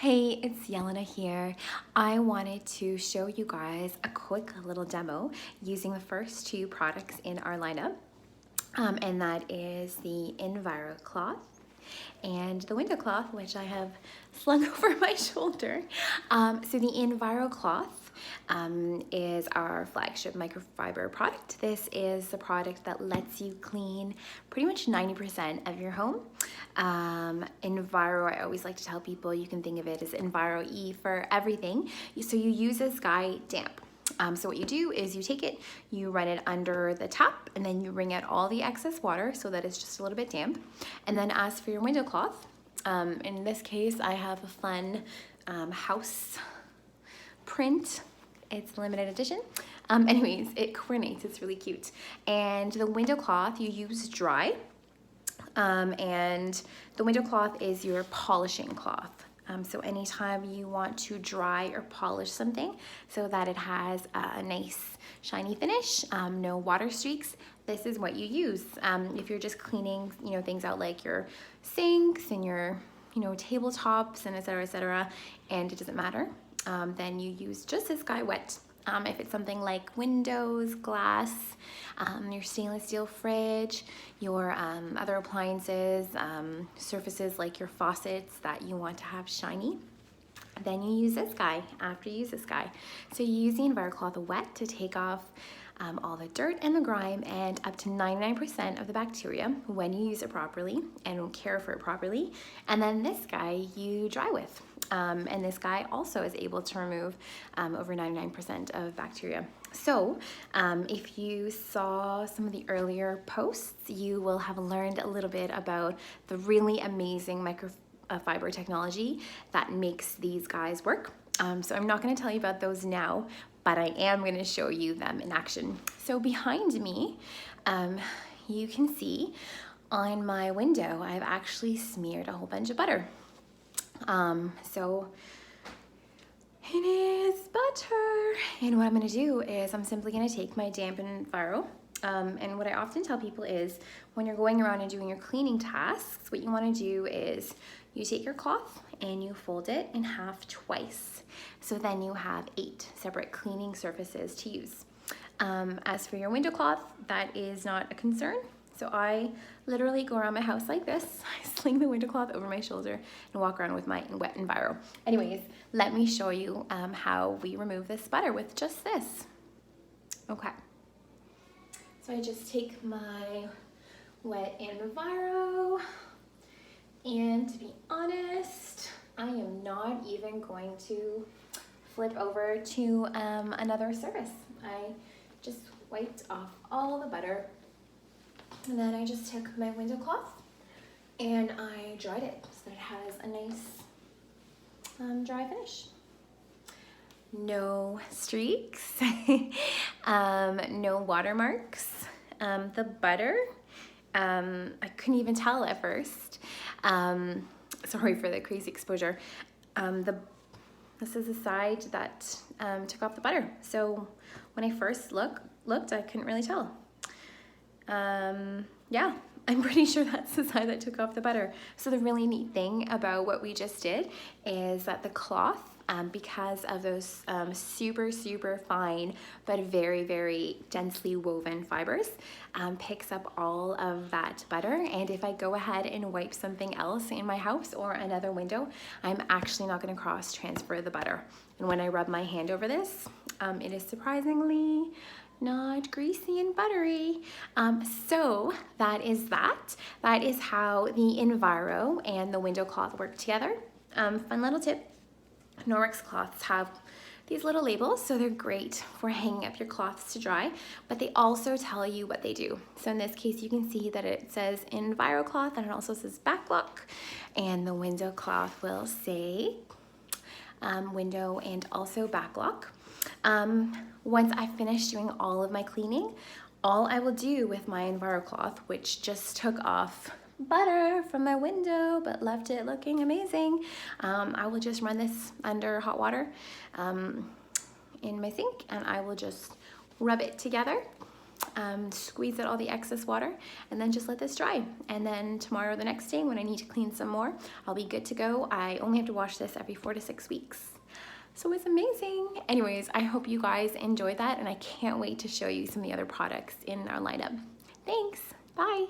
Hey, it's Yelena here. I wanted to show you guys a quick little demo using the first two products in our lineup, and that is the Envirocloth and the window cloth, which I have slung over my shoulder. So the Envirocloth is our flagship microfiber product. This is the product that lets you clean pretty much 90% of your home. Enviro, I always like to tell people, you can think of it as Enviro-E for everything. So you use this guy damp. So what you do is you take it, you run it under the tap, and then you wring out all the excess water so that it's just a little bit damp. And then as for your window cloth, in this case I have a fun house print. It's limited edition. Anyways, it coordinates, it's really cute. And the window cloth you use dry, and the window cloth is your polishing cloth. So anytime you want to dry or polish something so that it has a nice shiny finish, no water streaks, this is what you use. If you're just cleaning, things out like your sinks and your, tabletops and et cetera, and it doesn't matter, then you use just this guy wet. If it's something like windows, glass, your stainless steel fridge, your other appliances, surfaces like your faucets that you want to have shiny, then you use this guy after you use this guy. So you use the Envirocloth wet to take off all the dirt and the grime and up to 99% of the bacteria when you use it properly and care for it properly. And then this guy you dry with. And this guy also is able to remove over 99% of bacteria. So if you saw some of the earlier posts, you will have learned a little bit about the really amazing microfiber technology that makes these guys work. So I'm not going to tell you about those now, but I am going to show you them in action. So behind me, you can see on my window, I've actually smeared a whole bunch of butter. So it is butter. And what I'm going to do is I'm simply going to take my dampened Enviro. And what I often tell people is when you're going around and doing your cleaning tasks, what you want to do is you take your cloth and you fold it in half twice. So then you have 8 separate cleaning surfaces to use. As for your window cloth, that is not a concern. So I literally go around my house like this. I sling the window cloth over my shoulder and walk around with my wet Enviro. Anyways, let me show you how we remove this butter with just this. Okay. So I just take my wet Enviro, and to be honest, I am not even going to flip over to another surface. I just wiped off all the butter. And then I just took my window cloth and I dried it so that it has a nice dry finish. No streaks, no watermarks. The butter, I couldn't even tell at first. Sorry for the crazy exposure. This is the side that took off the butter. So when I first looked, I couldn't really tell. Yeah, I'm pretty sure that's the side that took off the butter. So the really neat thing about what we just did is that the cloth, because of those super fine but very densely woven fibers, picks up all of that butter. And if I go ahead and wipe something else in my house or another window, I'm actually not going to cross transfer the butter. And when I rub my hand over this, it is surprisingly not greasy and buttery. So that is that. That is how the Enviro and the window cloth work together. Fun little tip. Norwex cloths have these little labels, so they're great for hanging up your cloths to dry, but they also tell you what they do. So in this case, you can see that it says Envirocloth, and it also says backlock, and the window cloth will say window and also backlock. Once I finish doing all of my cleaning, all I will do with my Envirocloth, which just took off butter from my window but left it looking amazing, I will just run this under hot water in my sink, and I will just rub it together squeeze out all the excess water, and then just let this dry. And then tomorrow, the next day, when I need to clean some more, I'll be good to go. I only have to wash this every 4 to 6 weeks. So it's amazing. Anyways, I hope you guys enjoyed that, and I can't wait to show you some of the other products in our lineup. Thanks, bye.